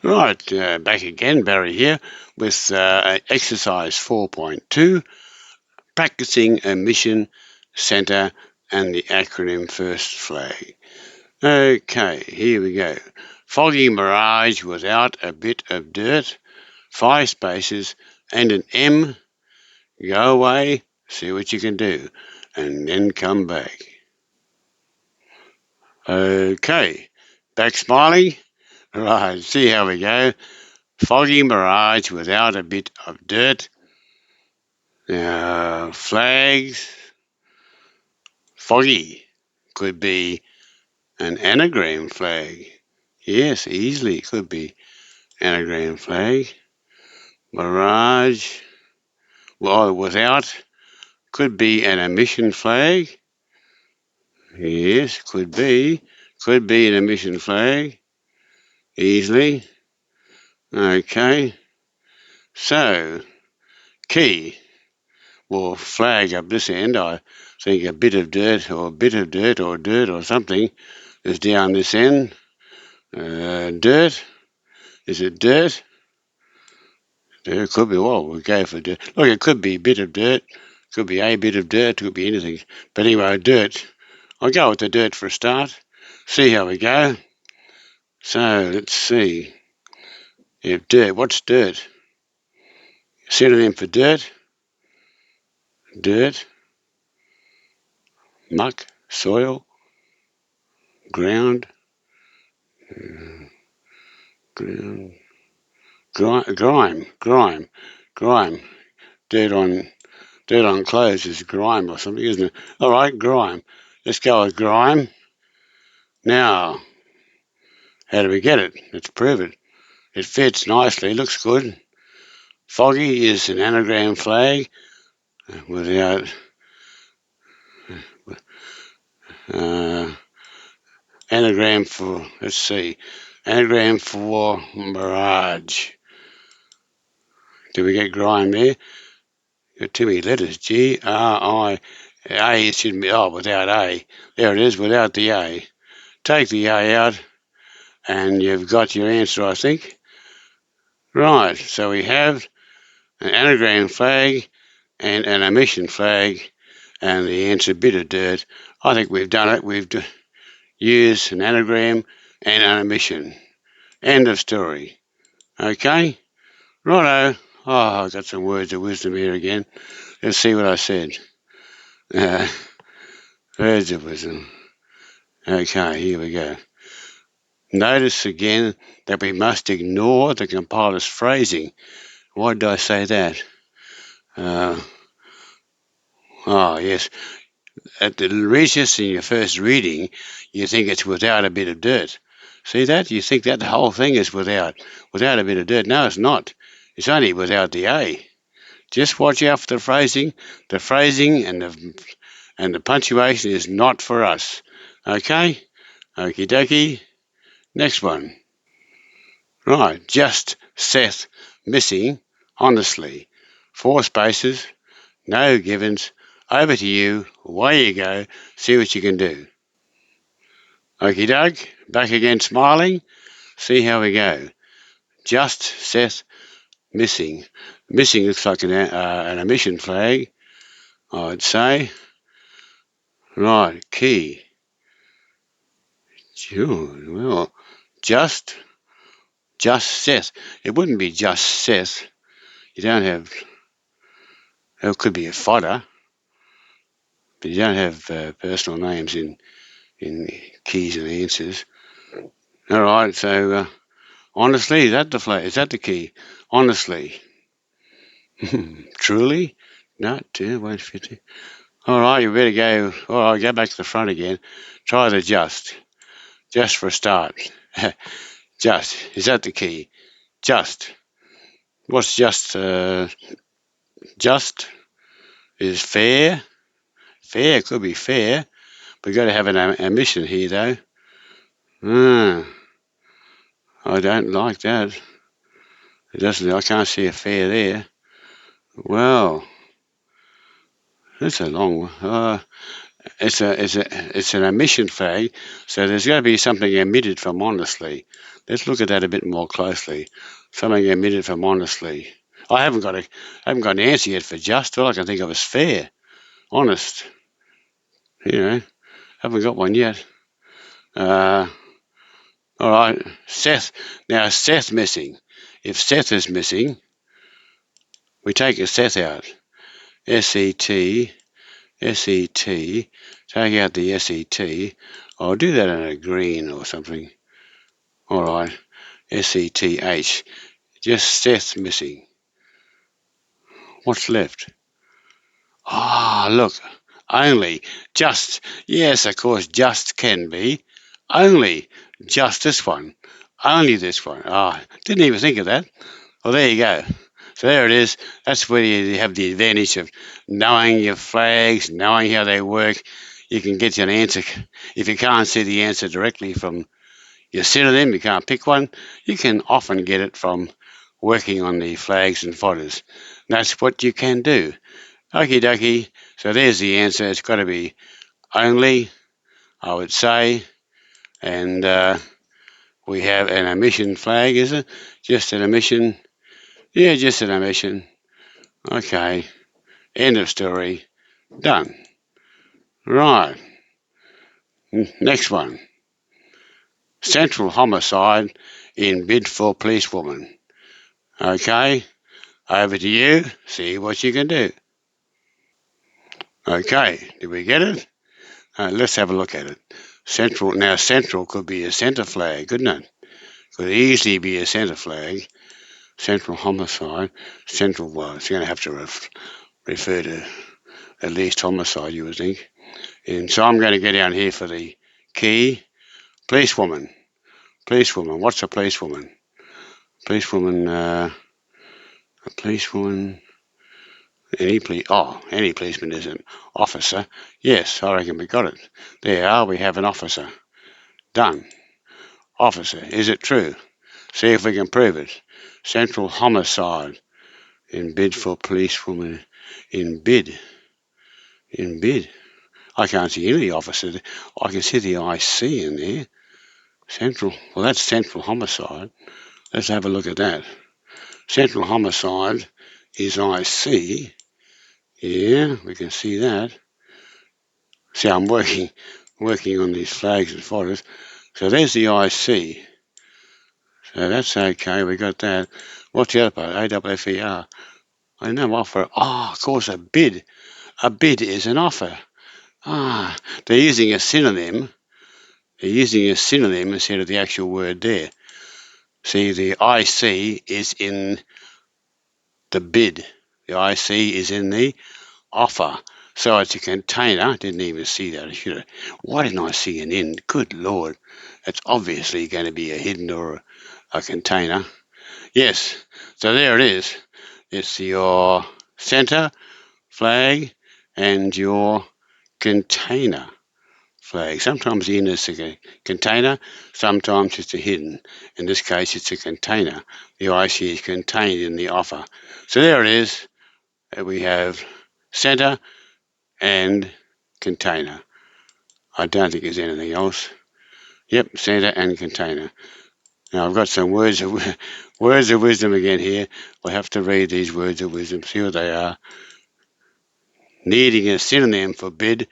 Right, back again, Barry here, with exercise 4.2, practicing a mission centre and the acronym first flag. Okay, here we go. Foggy mirage without a bit of dirt, 5 spaces and an M. Go away, see what you can do, and then come back. Okay, back smiling. Right, see how we go. Foggy mirage without a bit of dirt. Flags. Foggy could be an anagram flag. Yes, easily could be anagram flag. Mirage, well, without, could be an emission flag. Yes, could be an emission flag. Easily. Okay. So, key. Well, flag up this end, I think a bit of dirt or dirt or something is down this end. Dirt. Is it dirt? It could be, well, we'll go for dirt. Look, it could be a bit of dirt. Could be a bit of dirt. Could be anything. But anyway, dirt. I'll go with the dirt for a start. See how we go. So, let's see. If dirt, what's dirt? Synonym for dirt? Dirt. Muck. Soil. Ground. Ground. Grime. Dirt on clothes is grime or something, isn't it? All right, grime. Let's go with grime. Now, how do we get it? Let's prove it. It fits nicely, looks good. Foggy is an anagram flag without anagram for, let's see, anagram for mirage. Do we get grime there? Got too many letters. G-R-I. A should be, without A. There it is, without the A. Take the A out, and you've got your answer, I think. Right, so we have an anagram flag and an emission flag, and the answer, bit of dirt. I think we've done it. We've used an anagram and an emission. End of story. Okay? Righto. Oh, I've got some words of wisdom here again. Let's see what I said. Words of wisdom. Okay, here we go. Notice again that we must ignore the compiler's phrasing. Why did I say that? Yes. At the Regis in your first reading, you think it's without a bit of dirt. See that? You think that the whole thing is without a bit of dirt. No, it's not. It's only without the A. Just watch out for the phrasing. The phrasing and the punctuation is not for us. Okay? Okie dokie. Next one. Right. Just Seth missing honestly. 4 spaces. No givens. Over to you. Away you go. See what you can do. Okie doke. Back again smiling. See how we go. Just Seth missing. Missing looks like an emission flag, I'd say. Right. Key. Sure. Well, just Seth. It wouldn't be just Seth. You don't have. It could be a fodder, but you don't have personal names in keys and answers. All right. So honestly, is that the flag? Is that the key? Honestly. Truly? No, 150. All right, you better go. All right, go back to the front again. Try the just for a start. Just, is that the key? Just. What's just? Just is fair. Fair could be fair. We've got to have an omission here, though. I don't like that. It doesn't. I can't see a fair there. Well, that's a long one. It's an emission flag, so there's got to be something emitted from honestly. Let's look at that a bit more closely. Something emitted from honestly. I haven't got an answer yet for just. All I can think of is fair, honest. You know, haven't got one yet. Uh, all right, Seth. Now Seth missing. If Seth is missing, we take a Seth out. S-E-T, S-E-T. Take out the S-E-T. I'll do that in a green or something. All right, S-E-T-H. Just Seth missing. What's left? Ah, look. Only. Just. Yes, of course, just can be. Only. Just this one. Only this one. Ah, didn't even think of that. Well, there you go. So there it is. That's where you have the advantage of knowing your flags, knowing how they work. You can get an answer. If you can't see the answer directly from your synonym, you can't pick one, you can often get it from working on the flags and fodders. That's what you can do. Okie dokie. So there's the answer. It's got to be only, I would say. And we have an emission flag, is it? Just an emission. Yeah, just an emission. Okay. End of story. Done. Right. Next one. Central homicide in bid for policewoman. Okay. Over to you. See what you can do. Okay. Did we get it? Let's have a look at it. Central. Now, central could be a centre flag, couldn't it? Could easily be a centre flag. Central homicide. Central. Well, it's going to have to refer to at least homicide, you would think. And so I'm going to get down here for the key. Policewoman. Policewoman. What's a policewoman? Policewoman. A policewoman. Any policeman is an officer. Yes, I reckon we got it. There are. We have an officer. Done. Officer. Is it true? See if we can prove it. Central homicide in bid for policewoman. In bid. In bid. I can't see any officer. I can see the IC in there. Central. Well, that's central homicide. Let's have a look at that. Central homicide is IC. Yeah, we can see that. See, I'm working on these flags and fodders. So there's the IC. So that's okay. We got that. What's the other part? AFFER. I know offer. Ah, of course, a bid. A bid is an offer. Ah, they're using a synonym. They're using a synonym instead of the actual word there. See, the IC is in the bid. The IC is in the offer. So it's a container. Didn't even see that. I should have. Why didn't I see an in? Good Lord. It's obviously going to be a hidden or a container. Yes. So there it is. It's your center flag and your container flag. Sometimes in is a container, sometimes it's a hidden. In this case, it's a container. The IC is contained in the offer. So there it is. We have center and container. I don't think there's anything else. Yep, center and container. Now I've got some words of wisdom again here. We'll have to read these words of wisdom, see what they are. Needing a synonym for bid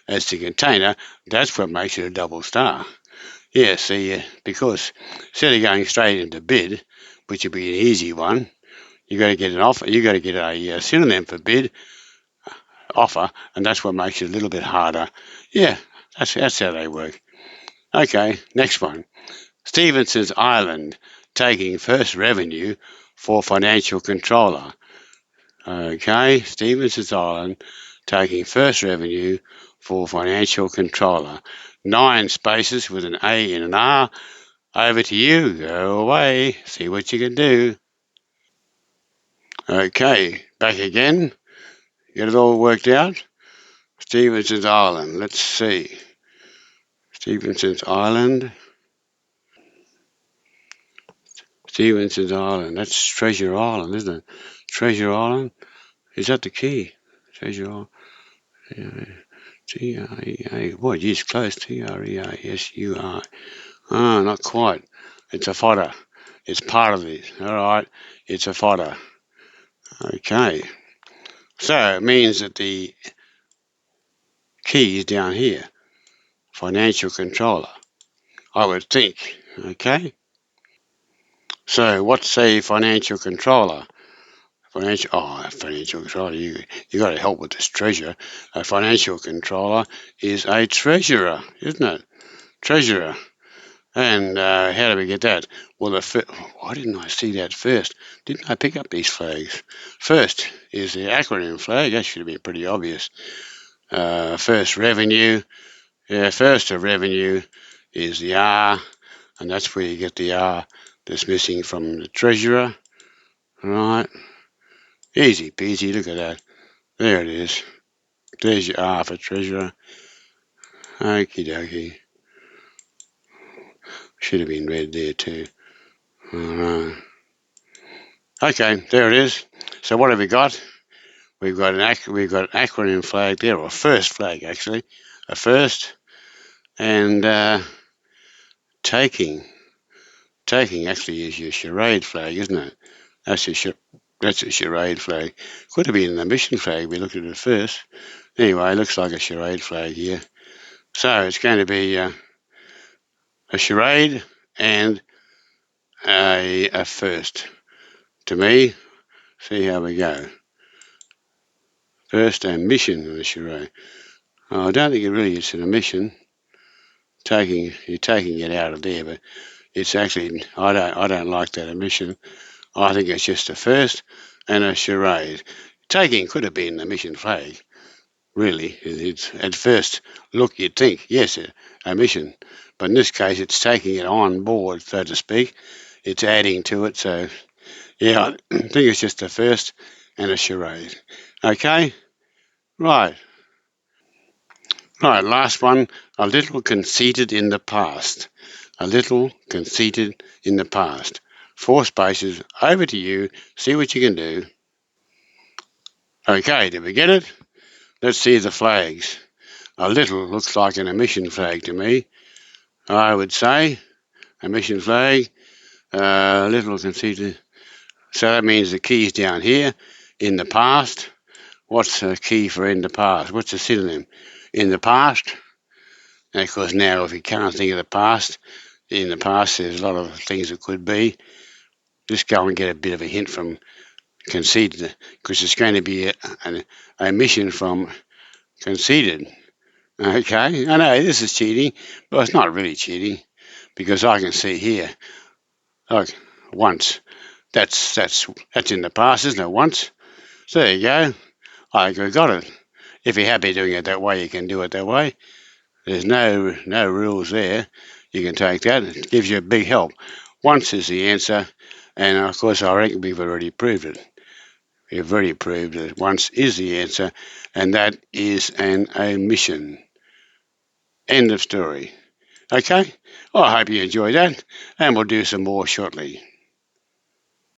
as the container, that's what makes it a double star. Yeah, see, because instead of going straight into bid, which would be an easy one, you got to get an offer. You got to get a synonym for bid, offer, and that's what makes it a little bit harder. Yeah, that's how they work. Okay, next one. Stevenson's Island taking first revenue for financial controller. Okay, Stevenson's Island taking first revenue for financial controller. 9 spaces with an A and an R. Over to you. Go away. See what you can do. Okay, back again. Get it all worked out? Stevenson's Island. Let's see. Stevenson's Island. Stevenson's Island. That's Treasure Island, isn't it? Treasure Island. Is that the key? Treasure Island. T-R-E-A. Boy, geez, close. T-R-E-A-S-U-R. Ah, not quite. It's a fodder. It's part of this. All right. It's a fodder. Okay. So it means that the key is down here. Financial controller, I would think. Okay. So what's a financial controller? Financial controller. You got to help with this treasure. A financial controller is a treasurer, isn't it? Treasurer. And how do we get that? Well, why didn't I see that first? Didn't I pick up these flags? First is the acronym flag. That should have been pretty obvious. First revenue. Yeah, first of revenue is the R, and that's where you get the R that's missing from the treasurer. Right. Easy peasy. Look at that. There it is. There's your R for treasurer. Okie dokie. Should have been red there too. All right. Okay, there it is. So what have we got? We've got an acronym flag there, or a first flag actually, a first, and taking. Taking actually is your charade flag, isn't it? That's a charade flag. Could have been an emission flag. We looked at it first. Anyway, it looks like a charade flag here. So it's going to be a charade and a first. To me, see how we go. First emission of the charade. Oh, I don't think it really is an emission. You're taking it out of there, but it's actually I don't like that emission. I think it's just a first and a charade. Taking could have been an emission flag. Really, it's at first look you'd think yes, a mission, but in this case it's taking it on board, so to speak. It's adding to it. So yeah, I think it's just a first and a charade. Okay, right. Right, last one. A little conceited in the past. A little conceited in the past. 4 spaces. Over to you. See what you can do. Okay, did we get it? Let's see the flags. A little looks like an emission flag to me. I would say emission flag. Little conceited. So that means the key's down here. In the past. What's the key for in the past? What's the synonym? In the past. And of course now if you can't think of the past, in the past there's a lot of things it could be. Just go and get a bit of a hint from conceited, because it's going to be a mission from conceited. Okay, I know this is cheating, but it's not really cheating, because I can see here, look, once. That's in the past, isn't it? Once. So there you go. I got it. If you're happy doing it that way, you can do it that way. There's no rules there. You can take that. It gives you a big help. Once is the answer, and of course I reckon we've already proved it. We've already proved that once is the answer, and that is an omission. End of story. Okay? Well, I hope you enjoyed that, and we'll do some more shortly.